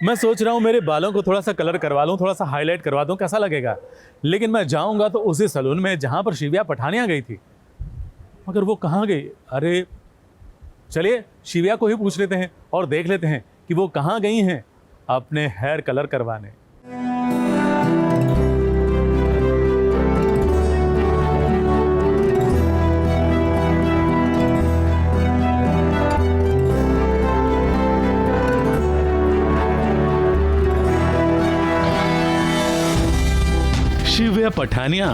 मैं सोच रहा हूँ मेरे बालों को थोड़ा सा कलर करवा लूँ, थोड़ा सा हाईलाइट करवा दूँ, कैसा लगेगा। लेकिन मैं जाऊँगा तो उसी सलून में जहाँ पर शिव्या पठानिया गई थी, मगर वो कहाँ गई? अरे चलिए शिव्या को ही पूछ लेते हैं और देख लेते हैं कि वो कहाँ गई हैं अपने हेयर कलर करवाने। शिव्या पठानिया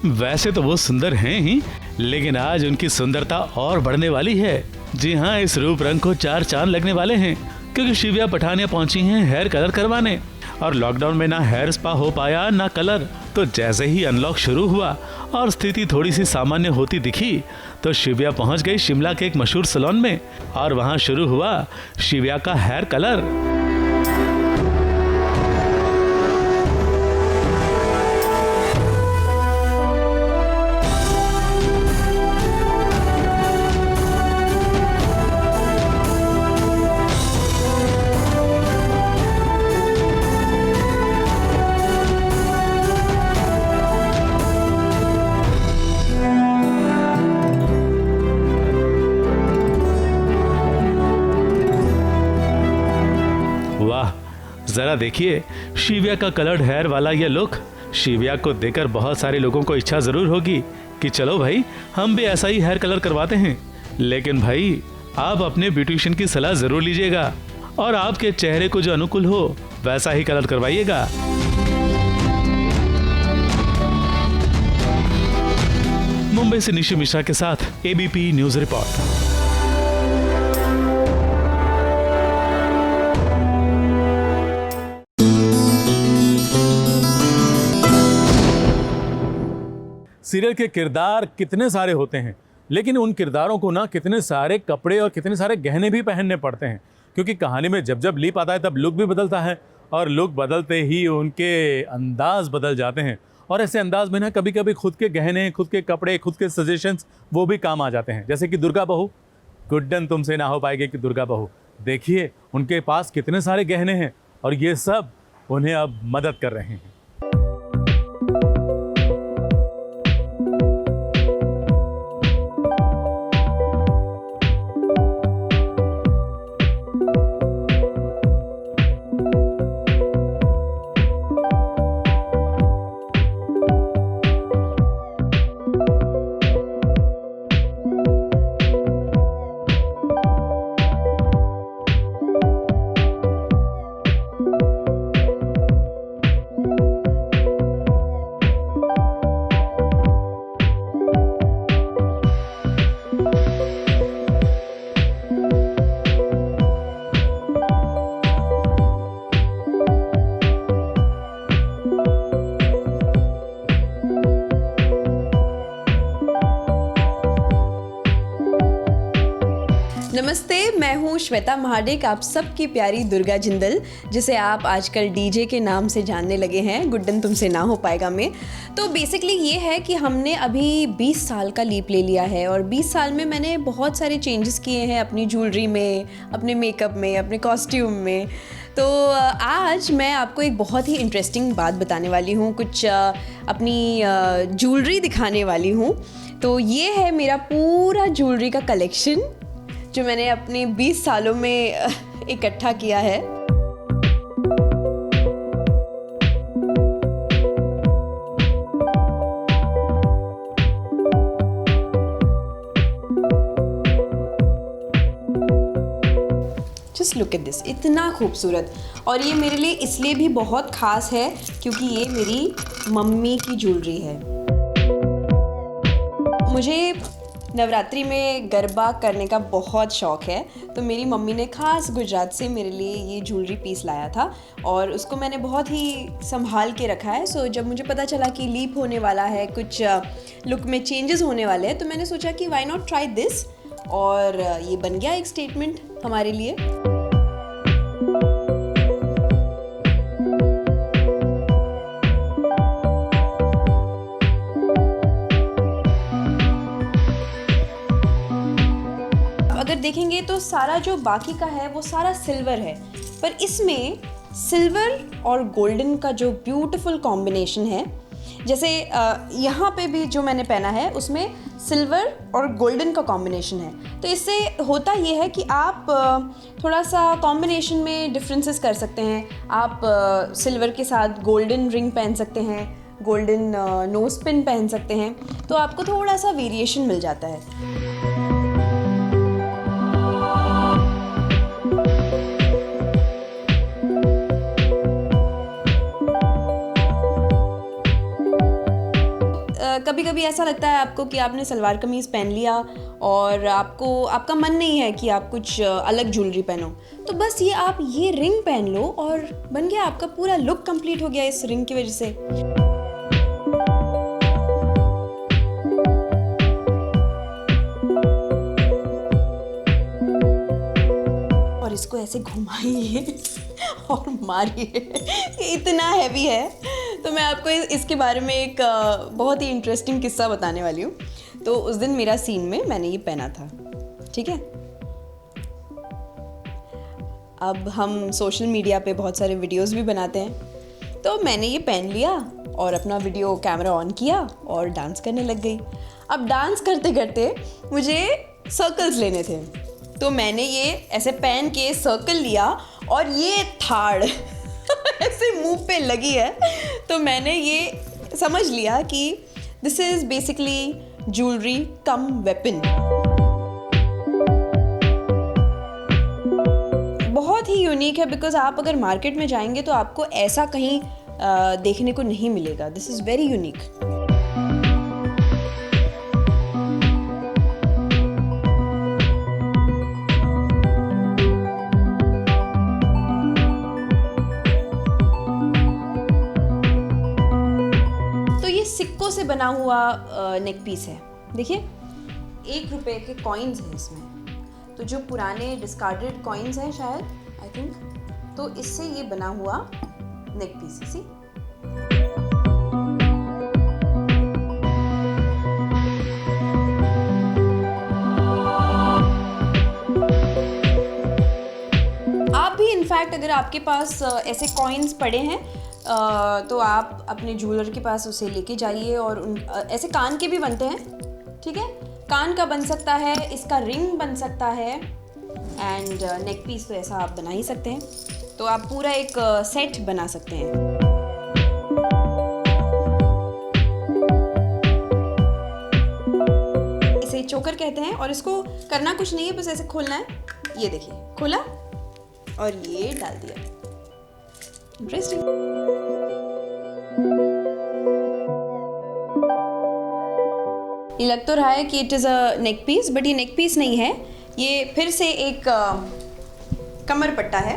वैसे तो वो सुंदर हैं ही, लेकिन आज उनकी सुंदरता और बढ़ने वाली है। जी हाँ, इस रूप रंग को 4 चांद लगने वाले हैं, क्योंकि शिव्या पठानिया पहुंची हैं हेयर कलर करवाने। और लॉकडाउन में ना हेयर स्पा हो पाया ना कलर, तो जैसे ही अनलॉक शुरू हुआ और स्थिति थोड़ी सी सामान्य होती दिखी तो शिव्या पहुंच गई शिमला के एक मशहूर सैलून में और वहां शुरू हुआ शिव्या का हेयर कलर। जरा देखिए शिव्या का कलर्ड हेयर वाला ये लुक। शिव्या को देखकर बहुत सारे लोगों को इच्छा जरूर होगी कि चलो भाई हम भी ऐसा ही हेयर कलर करवाते हैं। लेकिन भाई आप अपने ब्यूटिशियन की सलाह जरूर लीजिएगा और आपके चेहरे को जो अनुकूल हो वैसा ही कलर करवाइएगा। मुंबई से निशी मिश्रा के साथ एबीपी न्यूज रिपोर्ट। सीरियल के किरदार कितने सारे होते हैं, लेकिन उन किरदारों को ना कितने सारे कपड़े और कितने सारे गहने भी पहनने पड़ते हैं, क्योंकि कहानी में जब जब लीप आता है तब लुक भी बदलता है और लुक बदलते ही उनके अंदाज बदल जाते हैं। और ऐसे अंदाज में ना कभी कभी खुद के गहने, खुद के कपड़े, खुद के सजेशंस वो भी काम आ जाते हैं। जैसे कि दुर्गा बहू, गुड्डन तुमसे ना हो पाएगी कि दुर्गा बहू, देखिए उनके पास कितने सारे गहने हैं और ये सब उन्हें अब मदद कर रहे हैं। नमस्ते, मैं हूँ श्वेता महाडिक, आप सबकी प्यारी दुर्गा जिंदल, जिसे आप आजकल डीजे के नाम से जानने लगे हैं, गुड्डन तुमसे ना हो पाएगा में। तो बेसिकली ये है कि हमने अभी 20 साल का लीप ले लिया है और 20 साल में मैंने बहुत सारे चेंजेस किए हैं अपनी ज्वेलरी में, अपने मेकअप में, अपने कॉस्ट्यूम में। तो आज मैं आपको एक बहुत ही इंटरेस्टिंग बात बताने वाली हूँ, कुछ अपनी ज्वेलरी दिखाने वाली हूँ। तो ये है मेरा पूरा ज्वेलरी का कलेक्शन जो मैंने अपने 20 सालों में इकट्ठा किया है। जस्ट लुक एट दिस, इतना खूबसूरत। और ये मेरे लिए इसलिए भी बहुत ख़ास है क्योंकि ये मेरी मम्मी की ज्वेलरी है। मुझे नवरात्रि में गरबा करने का बहुत शौक़ है, तो मेरी मम्मी ने ख़ास गुजरात से मेरे लिए ये ज्वेलरी पीस लाया था और उसको मैंने बहुत ही संभाल के रखा है। सो जब मुझे पता चला कि लीप होने वाला है, कुछ लुक में चेंजेस होने वाले हैं, तो मैंने सोचा कि व्हाई नॉट ट्राई दिस, और ये बन गया एक स्टेटमेंट हमारे लिए। अगर देखेंगे तो सारा जो बाकी का है वो सारा सिल्वर है, पर इसमें सिल्वर और गोल्डन का जो ब्यूटीफुल कॉम्बिनेशन है, जैसे यहाँ पे भी जो मैंने पहना है उसमें सिल्वर और गोल्डन का कॉम्बिनेशन है। तो इससे होता ये है कि आप थोड़ा सा कॉम्बिनेशन में डिफरेंसेस कर सकते हैं। आप सिल्वर के साथ गोल्डन रिंग पहन सकते हैं, गोल्डन नोज पिन पहन सकते हैं, तो आपको थोड़ा सा वेरिएशन मिल जाता है। कभी कभी ऐसा लगता है आपको कि आपने सलवार कमीज़ पहन लिया और आपका मन नहीं है कि आप कुछ अलग ज्वेलरी पहनो, तो बस ये आप ये रिंग पहन लो और बन गया, आपका पूरा लुक कंप्लीट हो गया इस रिंग की वजह से। और इसको ऐसे घुमाइए और मारिए, ये इतना हैवी है। तो मैं आपको इसके बारे में एक बहुत ही इंटरेस्टिंग किस्सा बताने वाली हूँ। तो उस दिन मेरा सीन में मैंने ये पहना था, ठीक है। अब हम सोशल मीडिया पे बहुत सारे वीडियोस भी बनाते हैं, तो मैंने ये पहन लिया और अपना वीडियो कैमरा ऑन किया और डांस करने लग गई। अब डांस करते करते मुझे सर्कल्स लेने थे, तो मैंने ये ऐसे पहन के सर्कल लिया और ये थाड़ ऐसे मुंह पे लगी है, तो मैंने ये समझ लिया कि this is basically jewellery come weapon. बहुत ही यूनिक है, बिकॉज आप अगर मार्केट में जाएंगे तो आपको ऐसा कहीं देखने को नहीं मिलेगा। This is very unique. सिक्कों से बना हुआ नेक पीस है, देखिए 1 रुपए के कॉइन्स हैं इसमें। तो जो पुराने डिस्कार्डेड कॉइन्स हैं शायद, आई थिंक, तो इससे ये बना हुआ नेक पीस है। सी, आप भी इनफैक्ट अगर आपके पास ऐसे कॉइन्स पड़े हैं तो आप अपने ज्वेलर के पास उसे लेके जाइए। और ऐसे कान के भी बनते हैं, ठीक है, कान का बन सकता है, इसका रिंग बन सकता है, एंड नेक पीस तो ऐसा आप बना ही सकते हैं। तो आप पूरा एक सेट बना सकते हैं। इसे चोकर कहते हैं और इसको करना कुछ नहीं है, बस ऐसे खोलना है। ये देखिए, खोला और ये डाल दिया। इंटरेस्टिंग। ये लग तो रहा है कि it is a neck piece, but ये नेक पीस नहीं है, ये फिर से एक कमर पट्टा है।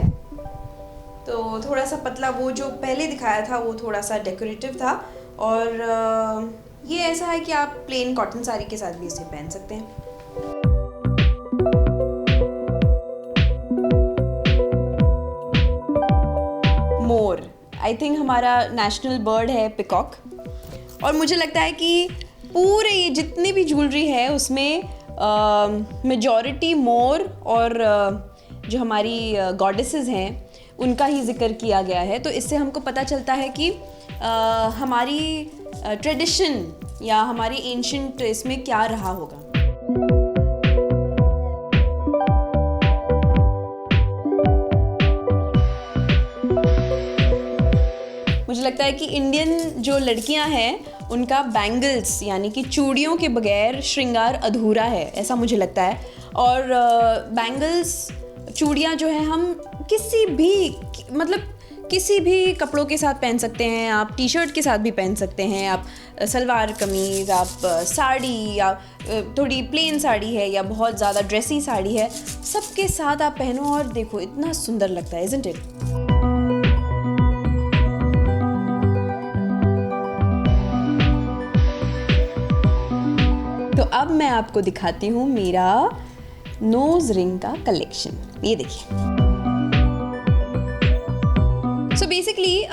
तो थोड़ा सा पतला, वो जो पहले दिखाया था वो थोड़ा सा डेकोरेटिव था, और ये ऐसा है कि आप प्लेन कॉटन साड़ी के साथ भी इसे पहन सकते हैं। मोर, आई थिंक हमारा नेशनल बर्ड है पिकॉक, और मुझे लगता है कि पूरे ये जितनी भी ज्वेलरी है उसमें मेजॉरिटी मोर और जो हमारी गॉडेसेस हैं उनका ही जिक्र किया गया है। तो इससे हमको पता चलता है कि हमारी ट्रेडिशन या हमारी एंशिएंट इसमें क्या रहा होगा। मुझे लगता है कि इंडियन जो लड़कियां हैं उनका बैंगल्स यानी कि चूड़ियों के बगैर श्रृंगार अधूरा है, ऐसा मुझे लगता है। और बैंगल्स, चूड़ियां जो है हम किसी भी कपड़ों के साथ पहन सकते हैं। आप टी शर्ट के साथ भी पहन सकते हैं, आप सलवार कमीज़, आप साड़ी, या थोड़ी प्लेन साड़ी है या बहुत ज़्यादा ड्रेसी साड़ी है, सबके साथ आप पहनो और देखो इतना सुंदर लगता है, इज़न्ट इट? तो अब मैं आपको दिखाती हूँ मेरा नोज रिंग का कलेक्शन। ये देखिए। सो बेसिकली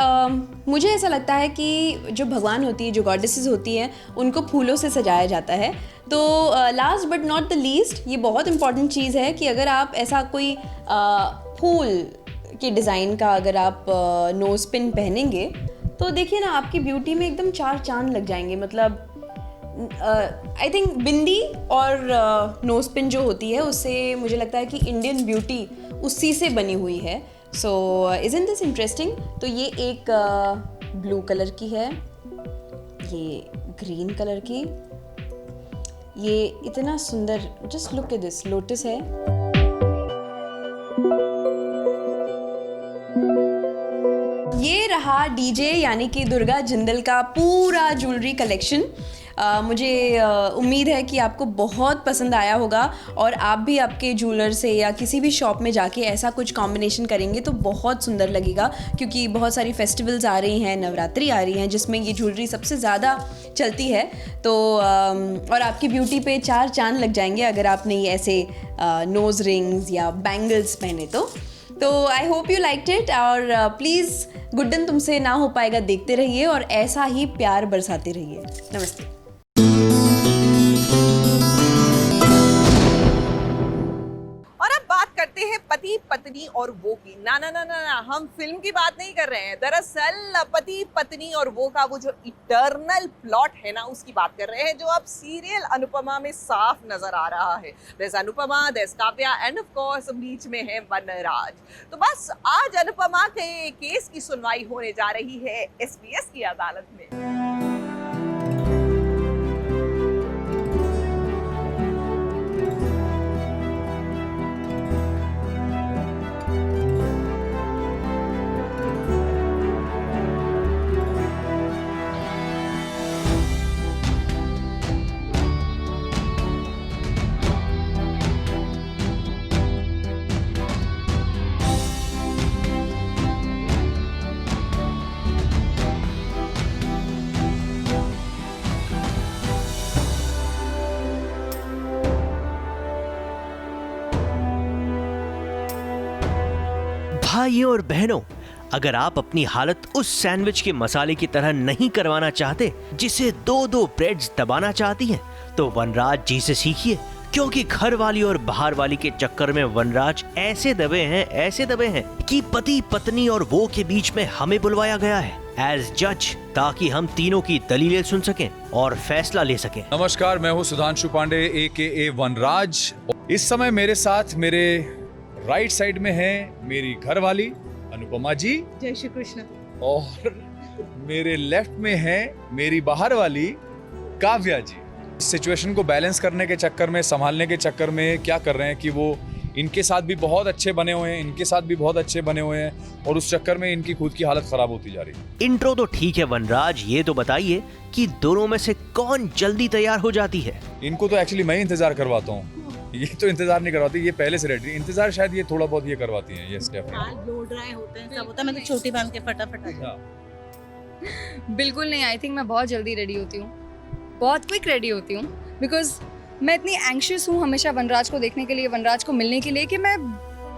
मुझे ऐसा लगता है कि जो भगवान होती है, जो गॉडेसेस होती हैं, उनको फूलों से सजाया जाता है। तो last but not the least, ये बहुत इंपॉर्टेंट चीज़ है कि अगर आप ऐसा कोई फूल के डिज़ाइन का अगर आप नोज पिन पहनेंगे तो देखिए ना, आपकी ब्यूटी में एकदम 4 चांद लग जाएंगे। मतलब आई थिंक बिंदी और नोज पिन जो होती है उससे मुझे लगता है कि इंडियन ब्यूटी उसी से बनी हुई है। सो इज़न्ट दिस इंटरेस्टिंग? तो ये एक ब्लू कलर की है, ये ग्रीन कलर की, ये इतना सुंदर, just look at this, lotus है। ये रहा डीजे यानी कि दुर्गा जिंदल का पूरा ज्वेलरी कलेक्शन। मुझे उम्मीद है कि आपको बहुत पसंद आया होगा और आप भी आपके ज्वेलर से या किसी भी शॉप में जाके ऐसा कुछ कॉम्बिनेशन करेंगे तो बहुत सुंदर लगेगा, क्योंकि बहुत सारी फेस्टिवल्स आ रही हैं, नवरात्रि आ रही हैं जिसमें ये ज्वेलरी सबसे ज़्यादा चलती है। तो और आपकी ब्यूटी पे 4 चांद लग जाएंगे अगर आपने ये ऐसे नोज़ रिंग्स या बैंगल्स पहने तो I hope you liked it. और प्लीज़ गुड्डन तुमसे ना हो पाएगा देखते रहिए और ऐसा ही प्यार बरसाते रहिए। नमस्ते। करते हैं पति पत्नी और वो की। ना ना ना ना ना, हम फिल्म की बात नहीं कर रहे हैं। दरअसल पति पत्नी और वो का वो जो इटर्नल प्लॉट है ना, उसकी बात कर रहे हैं, जो अब सीरियल अनुपमा में साफ नजर आ रहा है। there's Anupama, there's Kavya and of course बीच में है वनराज। तो बस आज अनुपमा के केस की सुनवाई होने जा रही है एसपीएस की अदालत में। भाइयों और बहनों, अगर आप अपनी हालत उस सैंडविच के मसाले की तरह नहीं करवाना चाहते जिसे 2-2 ब्रेड्स दबाना चाहती हैं, तो वनराज जी से सीखिए, क्योंकि घर वाली और बाहर वाली के चक्कर में वनराज ऐसे दबे हैं कि पति पत्नी और वो के बीच में हमें बुलवाया गया है एज जज, ताकि हम तीनों की दलीलें सुन सकें और फैसला ले सकें। नमस्कार, मैं हूँ सुधांशु पांडे AKA वनराज। इस समय मेरे साथ मेरे राइट साइड में है मेरी घरवाली अनुपमा जी, जय श्री कृष्ण, और मेरे लेफ्ट में है मेरी बाहर वाली काव्या जी। सिचुएशन को बैलेंस करने के चक्कर में, संभालने के चक्कर में क्या कर रहे हैं कि वो इनके साथ भी बहुत अच्छे बने हुए हैं, इनके साथ भी बहुत अच्छे बने हुए हैं, और उस चक्कर में इनकी खुद की हालत खराब होती जा रही है। इंट्रो तो ठीक है वनराज, ये तो बताइए कि दोनों में से कौन जल्दी तैयार हो जाती है? इनको तो एक्चुअली मैं इंतजार करवाता हूँ, ये तो इंतजार नहीं करवाती, ये पहले से रेडी। इंतजार शायद ये थोड़ा बहुत ये करवाती हैं। यस डेफिनेटली, ब्लो ड्राई होते हैं, सब होता है, मैं तो छोटी बांध के फटाफट बिल्कुल नहीं, आई थिंक मैं बहुत जल्दी रेडी होती हूँ, बहुत क्विक रेडी होती हूँ, बिकॉज मैं इतनी एंग्शियस हूँ हमेशा वनराज को देखने के लिए, वनराज को मिलने के लिए, कि मैं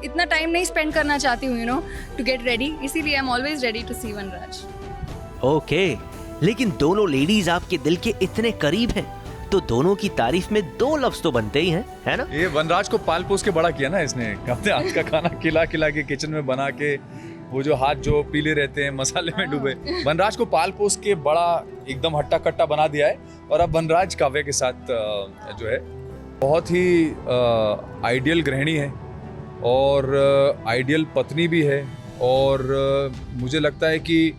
इतना टाइम नहीं स्पेंड करना चाहती हूँ, you know, to get ready. इसीलिए I am always ready to see Vanraj. Okay, लेकिन दोनों लेडीज आपके दिल के इतने करीब हैं, तो दोनों की तारीफ में 2 लफ्ज तो बनते ही हैं, है ना? ये वनराज को पाल पोस के बड़ा किया ना इसने, अपने हाथ का खाना खिला खिला के किचन में बना के, वो जो हाथ जो पीले रहते हैं मसाले में डूबे, वनराज को पाल पोस के बड़ा एकदम हट्टा कट्टा बना दिया है। और अब वनराज काव्या के साथ जो है बहुत ही आइडियल गृहिणी है और आइडियल पत्नी भी है, और मुझे लगता है कि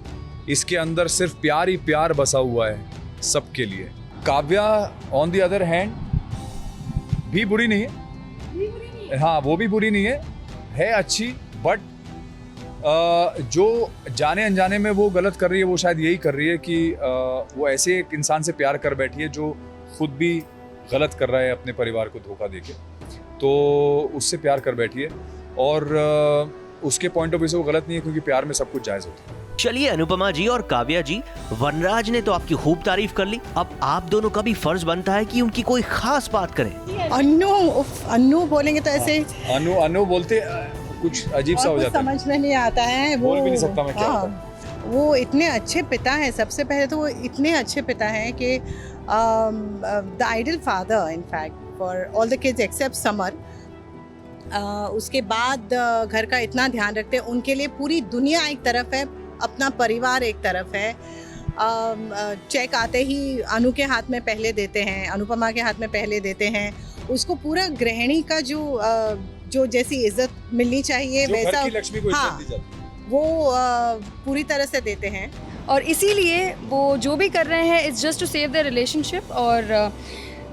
इसके अंदर सिर्फ प्यार ही प्यार बसा हुआ है सबके लिए। Kavya on the other hand भी बुरी नहीं है, हाँ वो भी बुरी नहीं है अच्छी, बट जो जाने अनजाने में वो गलत कर रही है, वो शायद यही कर रही है कि वो ऐसे एक इंसान से प्यार कर बैठी है जो खुद भी गलत कर रहा है अपने परिवार को धोखा देके, तो उससे प्यार कर बैठी है। और उसके पॉइंट ऑफ व्यू से वो गलत नहीं है, क्योंकि प्यार में सब कुछ जायज होता है। चलिए अनुपमा जी और काव्या जी, वनराज ने तो आपकी खूब तारीफ कर ली, अब आप दोनों का भी फर्ज बनता है कि उनकी कोई खास बात करें। अन्नू बोलेंगे तो ऐसे अनु बोलते कुछ अजीब सा हो जाता है, समझ में नहीं आता है, बोल भी नहीं सकता मैं क्या होता है। वो इतने अच्छे पिता हैं, सबसे पहले तो वो इतने अच्छे पिता हैं कि the ideal father in fact for all the kids except summer. उसके बाद घर का इतना ध्यान रखते हैं, उनके लिए पूरी दुनिया एक तरफ है, अपना परिवार एक तरफ है। चेक आते ही अनु के हाथ में पहले देते हैं, अनुपमा के हाथ में पहले देते हैं। उसको पूरा गृहिणी का जो जैसी इज्जत मिलनी चाहिए वैसा, लक्ष्मी को हाँ, इज्जत दी जाती है। वो पूरी तरह से देते हैं। और इसीलिए वो जो भी कर रहे हैं it's just to save the relationship, और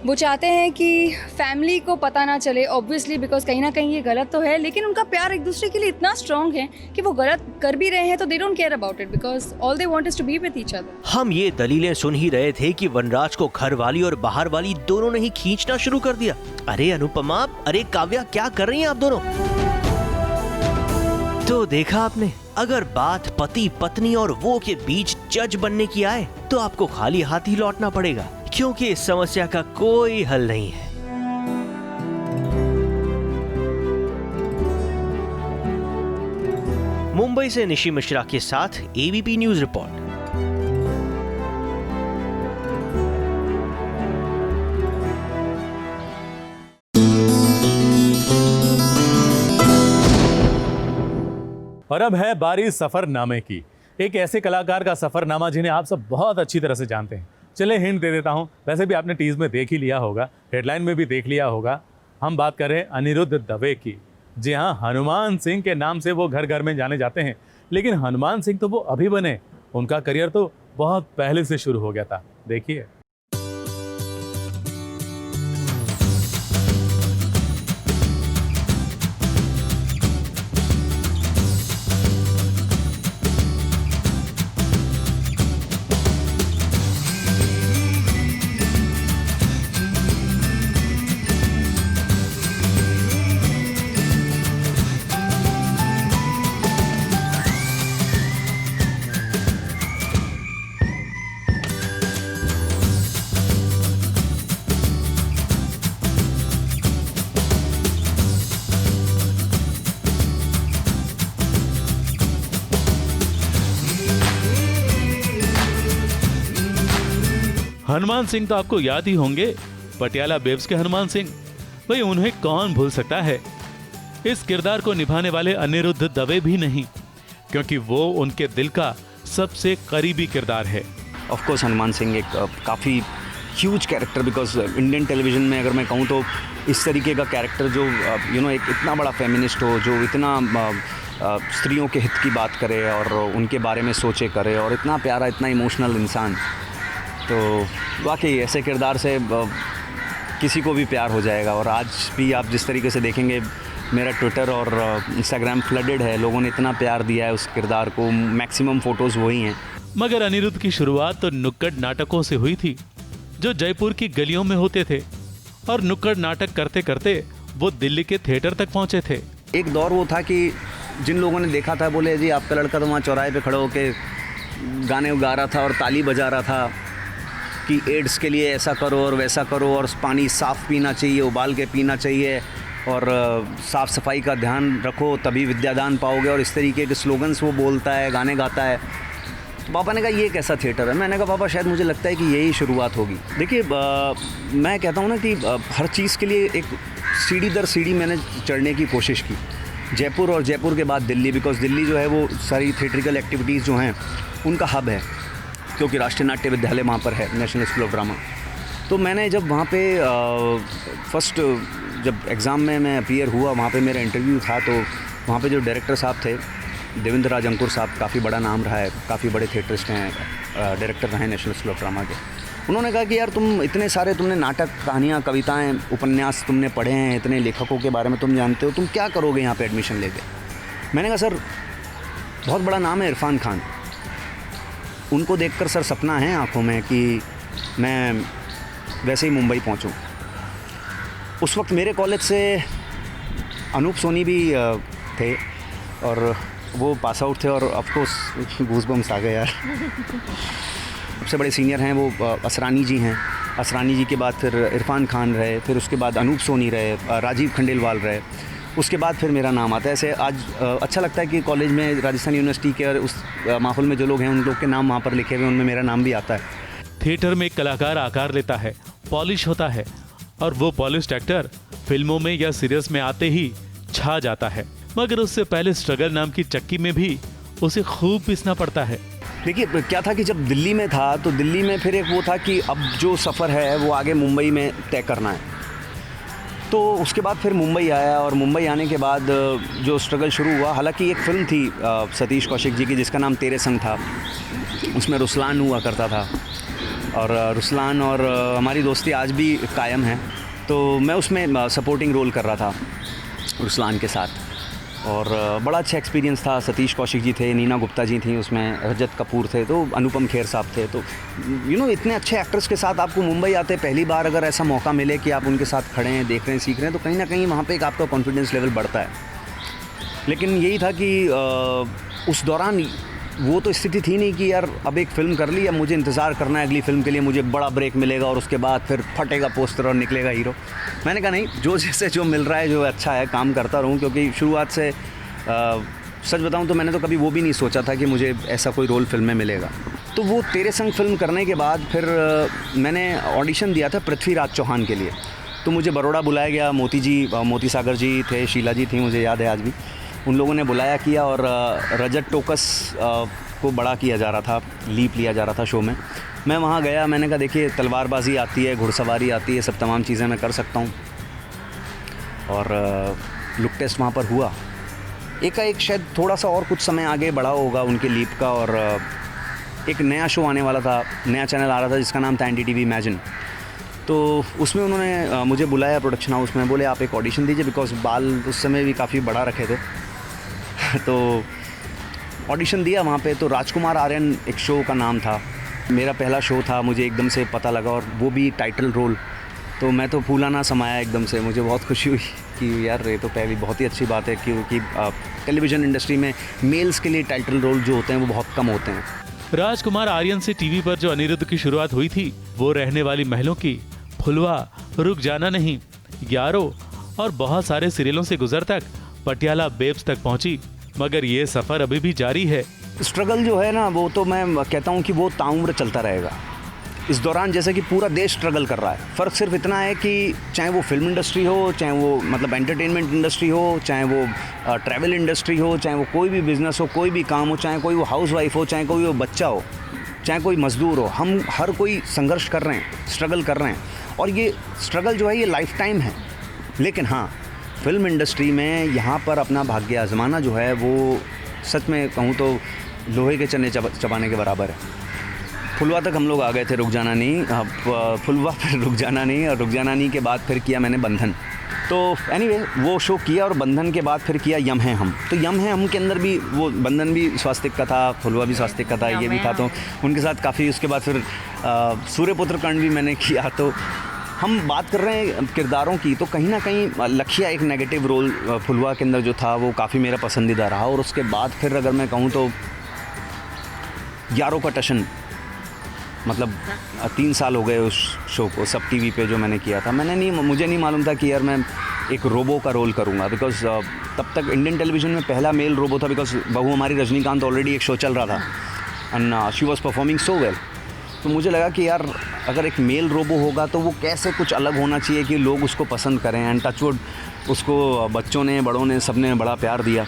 वो चाहते हैं कि फैमिली को पता ना चले, ऑब्वियसली, बिकॉज कहीं ना कहीं ये गलत तो है, लेकिन उनका प्यार एक दूसरे के लिए इतना स्ट्रांग है कि वो गलत कर भी रहे हैं तो they don't care about it, because all they want is to be with each other. हम ये दलीलें सुन ही रहे थे कि वनराज को घर वाली और बाहर वाली दोनों ने ही खींचना शुरू कर दिया। अरे अनुपमा, अरे काव्या, क्या कर रही हैं आप दोनों? तो देखा आपने, अगर बात पति पत्नी और वो के बीच जज बनने की आए तो आपको खाली हाथ ही लौटना पड़ेगा, क्योंकि इस समस्या का कोई हल नहीं है। मुंबई से निशी मिश्रा के साथ एबीपी न्यूज रिपोर्ट। और अब है बारी सफरनामे की, एक ऐसे कलाकार का सफरनामा जिन्हें आप सब बहुत अच्छी तरह से जानते हैं। चले हिंट दे देता हूं, वैसे भी आपने टीज में देख ही लिया होगा, हेडलाइन में भी देख लिया होगा। हम बात कर रहे हैं अनिरुद्ध दवे की। जी हाँ, हनुमान सिंह के नाम से वो घर घर में जाने जाते हैं, लेकिन हनुमान सिंह तो वो अभी बने, उनका करियर तो बहुत पहले से शुरू हो गया था। देखिए। हनुमान सिंह तो आपको याद ही होंगे, पटियाला बेब्स के हनुमान सिंह। भाई उन्हें कौन भूल सकता है। इस किरदार को निभाने वाले अनिरुद्ध दवे भी नहीं, क्योंकि वो उनके दिल का सबसे करीबी किरदार है। ऑफ कोर्स हनुमान सिंह एक काफ़ी huge character, because Indian television में अगर मैं कहूँ तो इस तरीके का कैरेक्टर जो एक इतना बड़ा फेमिनिस्ट हो, जो इतना स्त्रियों के हित की बात करे और उनके बारे में सोचे करे, और इतना प्यारा, इतना इमोशनल इंसान, तो वाकई ऐसे किरदार से किसी को भी प्यार हो जाएगा। और आज भी आप जिस तरीके से देखेंगे, मेरा ट्विटर और इंस्टाग्राम फ्लडेड है, लोगों ने इतना प्यार दिया है उस किरदार को, मैक्सिमम फ़ोटोज़ वही हैं। मगर अनिरुद्ध की शुरुआत तो नुक्कड़ नाटकों से हुई थी, जो जयपुर की गलियों में होते थे, और नुक्कड़ नाटक करते करते वो दिल्ली के थिएटर तक पहुंचे थे। एक दौर वो था कि जिन लोगों ने देखा था बोले जी आपका लड़का तो वहाँ चौराहे पे खड़े होके गाने गा रहा था और ताली बजा रहा था कि एड्स के लिए ऐसा करो और वैसा करो, और पानी साफ़ पीना चाहिए, उबाल के पीना चाहिए, और साफ़ सफाई का ध्यान रखो तभी विद्यादान पाओगे, और इस तरीके के स्लोगन्स वो बोलता है, गाने गाता है। तो पापा ने कहा ये कैसा थिएटर है? मैंने कहा पापा शायद मुझे लगता है कि यही शुरुआत होगी। देखिए मैं कहता हूँ ना कि हर चीज़ के लिए एक सीढ़ी दर सीढ़ी मैंने चढ़ने की कोशिश की। जयपुर और जयपुर के बाद दिल्ली, बिकॉज दिल्ली जो है वो सारी थिएट्रिकल एक्टिविटीज़ जो हैं उनका हब है, क्योंकि राष्ट्रीय नाट्य विद्यालय वहाँ पर है, नेशनल स्कूल ऑफ ड्रामा। तो मैंने जब वहाँ पे फर्स्ट जब एग्ज़ाम में मैं अपीयर हुआ, वहाँ पे मेरा इंटरव्यू था, तो वहाँ पे जो डायरेक्टर साहब थे, देवेंद्र राज अंकुर साहब, काफ़ी बड़ा नाम रहा है, काफ़ी बड़े थिएटरिस्ट हैं, डायरेक्टर रहे हैं नेशनल स्कूल ऑफ ड्रामा के। उन्होंने कहा कि यार तुम इतने सारे, तुमने नाटक, कहानियाँ, कविताएँ, उपन्यास तुमने पढ़े हैं, इतने लेखकों के बारे में तुम जानते हो, तुम क्या करोगे यहाँ पे एडमिशन लेके? मैंने कहा सर बहुत बड़ा नाम है इरफान खान, उनको देखकर सर सपना है आँखों में कि मैं वैसे ही मुंबई पहुँचूँ। उस वक्त मेरे कॉलेज से अनूप सोनी भी थे और वो पास आउट थे, और ऑफकोर्स गूज़बम्स आ गए यार। सबसे बड़े सीनियर हैं वो असरानी जी हैं, असरानी जी के बाद फिर इरफान खान रहे, फिर उसके बाद अनूप सोनी रहे, राजीव खंडेलवाल रहे, उसके बाद फिर मेरा नाम आता है। ऐसे आज अच्छा लगता है कि कॉलेज में, राजस्थान यूनिवर्सिटी के उस माहौल में जो लोग हैं उन लोग के नाम वहाँ पर लिखे हुए, उनमें मेरा नाम भी आता है। थिएटर में एक कलाकार आकार लेता है, पॉलिश होता है, और वो पॉलिश्ड एक्टर फिल्मों में या सीरियल्स में आते ही छा जाता है, मगर उससे पहले स्ट्रगल नाम की चक्की में भी उसे खूब पीसना पड़ता है। देखिए क्या था कि जब दिल्ली में था तो दिल्ली में फिर एक वो था कि अब जो सफ़र है वो आगे मुंबई में तय करना है। तो उसके बाद फिर मुंबई आया और मुंबई आने के बाद जो स्ट्रगल शुरू हुआ, हालांकि एक फ़िल्म थी सतीश कौशिक जी की जिसका नाम तेरे संग था, उसमें रुस्लान हुआ करता था और रुस्लान और हमारी दोस्ती आज भी कायम है। तो मैं उसमें सपोर्टिंग रोल कर रहा था रुस्लान के साथ और बड़ा अच्छा एक्सपीरियंस था। सतीश कौशिक जी थे, नीना गुप्ता जी थी उसमें, रजत कपूर थे, तो अनुपम खेर साहब थे। तो इतने अच्छे एक्टर्स के साथ आपको मुंबई आते पहली बार अगर ऐसा मौका मिले कि आप उनके साथ खड़े हैं, देख रहे हैं, सीख रहे हैं, तो कहीं ना कहीं वहाँ पे एक आपका कॉन्फिडेंस लेवल बढ़ता है। लेकिन यही था कि उस दौरान वो तो स्थिति थी नहीं कि यार अब एक फ़िल्म कर ली, अब मुझे इंतज़ार करना है अगली फ़िल्म के लिए, मुझे बड़ा ब्रेक मिलेगा और उसके बाद फिर फटेगा पोस्टर और निकलेगा हीरो। मैंने कहा नहीं, जो जैसे जो मिल रहा है, जो अच्छा है, काम करता रहूँ। क्योंकि शुरुआत से सच बताऊँ तो मैंने तो कभी वो भी नहीं सोचा था कि मुझे ऐसा कोई रोल फिल्म में मिलेगा। तो वो तेरे संग फिल्म करने के बाद फिर मैंने ऑडिशन दिया था पृथ्वीराज चौहान के लिए। तो मुझे बड़ौदा बुलाया गया, मोती सागर जी थे, शीला जी थी, मुझे याद है आज भी, उन लोगों ने बुलाया किया और रजत टोकस को बड़ा किया जा रहा था, लीप लिया जा रहा था शो में। मैं वहाँ गया, मैंने कहा देखिए तलवारबाजी आती है, घुड़सवारी आती है, सब तमाम चीज़ें मैं कर सकता हूँ। और लुक टेस्ट वहाँ पर हुआ। एक शायद थोड़ा सा और कुछ समय आगे बढ़ा होगा उनके लीप का और एक नया शो आने वाला था, नया चैनल आ रहा था जिसका नाम था NDTV इमेजिन। तो उसमें उन्होंने मुझे बुलाया प्रोडक्शन हाउस में, बोले आप एक ऑडिशन दीजिए, बिकॉज बाल उस समय भी काफ़ी बड़ा रखे थे। तो ऑडिशन दिया वहाँ पे। तो राजकुमार आर्यन एक शो का नाम था, मेरा पहला शो था, मुझे एकदम से पता लगा और वो भी टाइटल रोल। तो मैं तो फूला ना समाया एकदम से, मुझे बहुत खुशी हुई कि यार ये तो पहली बहुत ही अच्छी बात है क्योंकि टेलीविज़न इंडस्ट्री में मेल्स के लिए टाइटल रोल जो होते हैं वो बहुत कम होते हैं। राजकुमार आर्यन से टीवी पर जो अनिरुद्ध की शुरुआत हुई थी, वो रहने वाली महलों की, फुलवा, रुक जाना नहीं, यारो और बहुत सारे सीरियलों से गुजर तक पटियाला बेब्स तक पहुंची। मगर ये सफर अभी भी जारी है। स्ट्रगल जो है ना, वो तो मैं कहता हूँ कि वो ताउम्र चलता रहेगा। इस दौरान जैसे कि पूरा देश स्ट्रगल कर रहा है, फ़र्क सिर्फ इतना है कि चाहे वो फिल्म इंडस्ट्री हो, चाहे वो मतलब एंटरटेनमेंट इंडस्ट्री हो, चाहे वो ट्रैवल इंडस्ट्री हो, चाहे वो कोई भी बिज़नेस हो, कोई भी काम हो, चाहे कोई वो हाउसवाइफ हो, चाहे कोई वो बच्चा हो, चाहे कोई मज़दूर हो, हम हर कोई संघर्ष कर रहे हैं, स्ट्रगल कर रहे हैं। और ये स्ट्रगल जो है ये लाइफ टाइम है। लेकिन हाँ, फिल्म इंडस्ट्री में यहाँ पर अपना भाग्य आजमाना जो है वो सच में कहूँ तो लोहे के चने चबाने के बराबर है। फुलवा तक हम लोग आ गए थे, रुक जाना नहीं, फुलवा फिर रुक जाना नहीं, और रुक जाना नहीं के बाद फिर किया मैंने बंधन। तो एनीवे वो शो किया और बंधन के बाद फिर किया यम है हम। तो यम है हम के अंदर भी वो बंधन भी स्वास्तिक का था, फुलवा भी स्वास्तिक का था, ये भी था। तो उनके साथ काफ़ी, उसके बाद फिर सूर्यपुत्र कर्ण भी मैंने किया। तो हम बात कर रहे हैं किरदारों की, तो कहीं ना कहीं लखिया एक नेगेटिव रोल फुलवा के अंदर जो था वो काफ़ी मेरा पसंदीदा रहा। और उसके बाद फिर अगर मैं कहूँ तो यारों का टशन, मतलब 3 साल हो गए उस शो को, सब टीवी पे जो मैंने किया था। मुझे नहीं मालूम था कि यार मैं एक रोबो का रोल करूँगा, बिकॉज तब तक इंडियन टेलीविज़न में पहला मेल रोबो था, बिकॉज बहू हमारी रजनीकांत ऑलरेडी एक शो चल रहा था and she was performing so well. तो मुझे लगा कि यार अगर एक मेल रोबो होगा तो वो कैसे कुछ अलग होना चाहिए कि लोग उसको पसंद करें। एंड टचवुड उसको बच्चों ने, बड़ों ने, सबने बड़ा प्यार दिया।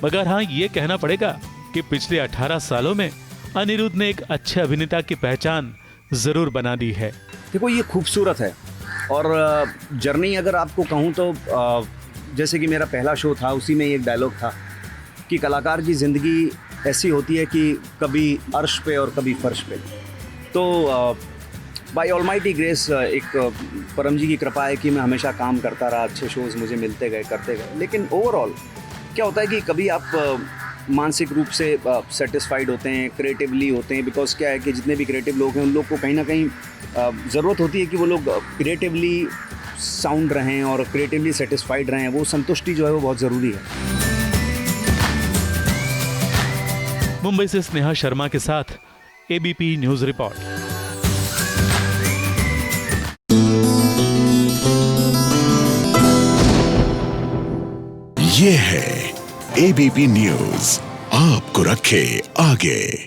मगर हाँ, ये कहना पड़ेगा कि पिछले 18 सालों में अनिरुद्ध ने एक अच्छे अभिनेता की पहचान जरूर बना दी है। देखो ये खूबसूरत है और जर्नी अगर आपको कहूँ तो जैसे कि मेरा पहला शो था, उसी में एक डायलॉग था कि कलाकार की ज़िंदगी ऐसी होती है कि कभी अर्श पे और कभी फर्श पे। तो बाय ऑलमाइटी ग्रेस एक परम जी की कृपा है कि मैं हमेशा काम करता रहा, अच्छे शोज़ मुझे मिलते गए, करते गए। लेकिन ओवरऑल क्या होता है कि कभी आप मानसिक रूप से सेटिस्फाइड होते हैं, क्रिएटिवली होते हैं, बिकॉज क्या है कि जितने भी क्रिएटिव लोग हैं उन लोग को कहीं ना कहीं ज़रूरत होती है कि वो लोग क्रिएटिवली साउंड रहें और क्रिएटिवली सेटिस्फाइड रहें। वो संतुष्टि जो है वो बहुत ज़रूरी है। मुंबई से स्नेहा शर्मा के साथ ABP न्यूज़ रिपोर्ट। ये है ABP न्यूज़, आपको रखे आगे।